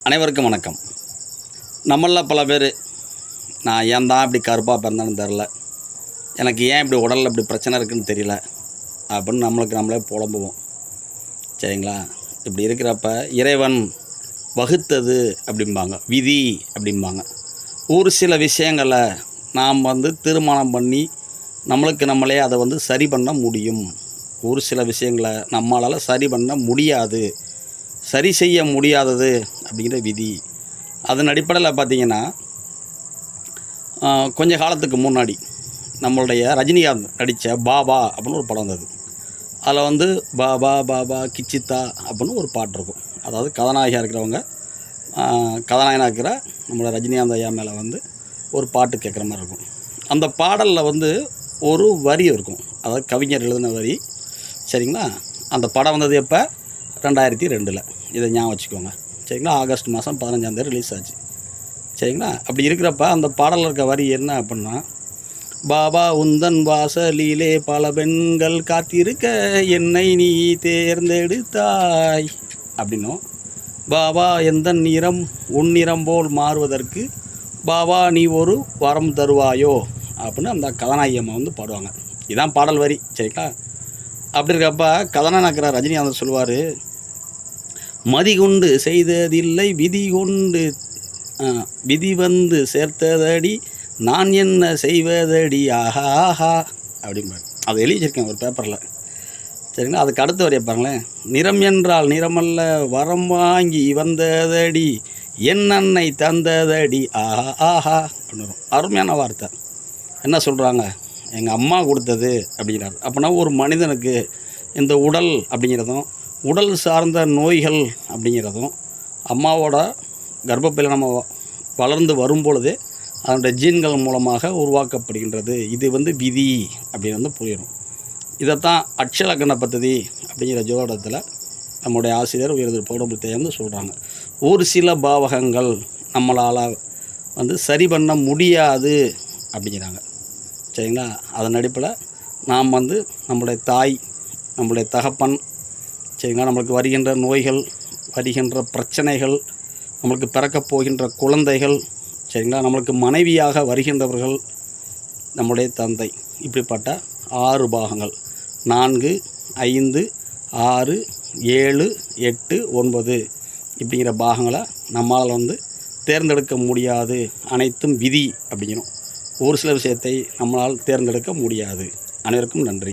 அனைவருக்கும் வணக்கம். நம்மளில் பல பேர் நான் ஏன் தான் இப்படி கருப்பாக பிறந்தேன்னு தெரில, எனக்கு ஏன் இப்படி உடலில் இப்படி பிரச்சனை இருக்குதுன்னு தெரியல அப்படின்னு நம்மளே புலம்புவோம். சரிங்களா? இப்படி இருக்கிறப்ப இறைவன் வகுத்தது அப்படிம்பாங்க, விதி அப்படிம்பாங்க. ஒரு சில விஷயங்களை நாம் தீர்மானம் பண்ணி நம்மளுக்கு நம்மளே அதை சரி பண்ண முடியும். ஒரு சில விஷயங்களை நம்மளால் சரி பண்ண முடியாது, சரி செய்ய முடியாதது அப்படிங்கிற விதி. அதன் அடிப்படையில் பார்த்திங்கன்னா, கொஞ்ச காலத்துக்கு முன்னாடி நம்மளுடைய ரஜினிகாந்த் நடித்த பாபா அப்படின்னு ஒரு படம் வந்தது. அதில் பாபா பாபா கிச்சித்தா அப்படின்னு ஒரு பாட்டு இருக்கும். அதாவது கதாநாயகியாக இருக்கிறவங்க கதாநாயகனாக இருக்கிற நம்மளோட ரஜினிகாந்த் ஐயா மேலே ஒரு பாட்டு கேட்குற மாதிரி இருக்கும். அந்த பாடலில் ஒரு வரி இருக்கும், அதாவது கவிஞர் எழுதின வரி. சரிங்களா? அந்த படம் வந்தது எப்போ? 2002. இதை ஞாபகம் வச்சுக்கோங்க. சரிங்களா? ஆகஸ்ட் மாதம் 15 ரிலீஸ் ஆச்சு. சரிங்களா? அப்படி இருக்கிறப்ப அந்த பாடலில் இருக்க வரி என்ன அப்படின்னா, பாபா உந்தன் வாசலிலே பல பெண்கள் காத்திருக்க என்னை நீ தேர்ந்தெடுத்தாய் அப்படின்னும், பாபா எந்த நிறம் உன் நிறம் போல் மாறுவதற்கு பாபா நீ ஒரு வரம் தருவாயோ அப்படின்னு அந்த கதாநாயகம்மா பாடுவாங்க. இதுதான் பாடல் வரி. சரிங்களா? அப்படி இருக்கப்ப கதாநாயகர் ரஜினிகாந்த் சொல்லுவார், மதி கொண்டு செய்ததில்லை விதி சேர்த்ததடி நான் என்ன செய்வதடி ஆஹா அப்படிம்பார். அதை எழுதி வச்சிருக்கேன் ஒரு பேப்பரில். சரிங்களா? அதுக்கு அடுத்த வரைய பாருங்களேன், நிறம் என்றால் நிறமல்ல வரம் வாங்கி வந்ததடி என் அன்னை தந்ததடி ஆஹா அப்படின்னு அருமையான வார்த்தை. என்ன சொல்கிறாங்க? எங்கள் அம்மா கொடுத்தது அப்படிங்கிறார். அப்படின்னா ஒரு மனிதனுக்கு இந்த உடல் அப்படிங்கிறதும் உடல் சார்ந்த நோய்கள் அப்படிங்கிறதும் அம்மாவோட கர்ப்பப்பையில் நம்ம வளர்ந்து வரும்பொழுது அதனுடைய ஜீன்கள் மூலமாக உருவாக்கப்படுகின்றது. இது விதி அப்படின்னு புரியணும். இதைத்தான் அட்சலக்கண பദ്ധதி அப்படிங்கிற ஜோதிடத்தில் நம்முடைய ஆசிரியர் உயர்திரு பௌடமுத்தையர் சொல்கிறாங்க. ஒரு சில பாவகங்கள் நம்மளால் சரி பண்ண முடியாது அப்படிங்கிறாங்க. சரிங்களா? அதன் அடிப்படையில் நாம் நம்முடைய தாய், நம்முடைய தகப்பன், சரிங்களா, நம்மளுக்கு வருகின்ற நோய்கள், வருகின்ற பிரச்சனைகள், நம்மளுக்கு பிறக்கப் போகின்ற குழந்தைகள், சரிங்களா, நம்மளுக்கு மனைவியாக வருகின்றவர்கள், நம்முடைய தந்தை, இப்படிப்பட்ட 6 பாகங்கள் 4, 5, 6, 7, 8, 9 இப்படிங்கிற பாகங்களை நம்மளால் தேர்ந்தெடுக்க முடியாது. அனைத்தும் விதி அப்படிங்கிறோம். ஒரு சில விஷயத்தை நம்மளால் தேர்ந்தெடுக்க முடியாது. அனைவருக்கும் நன்றி.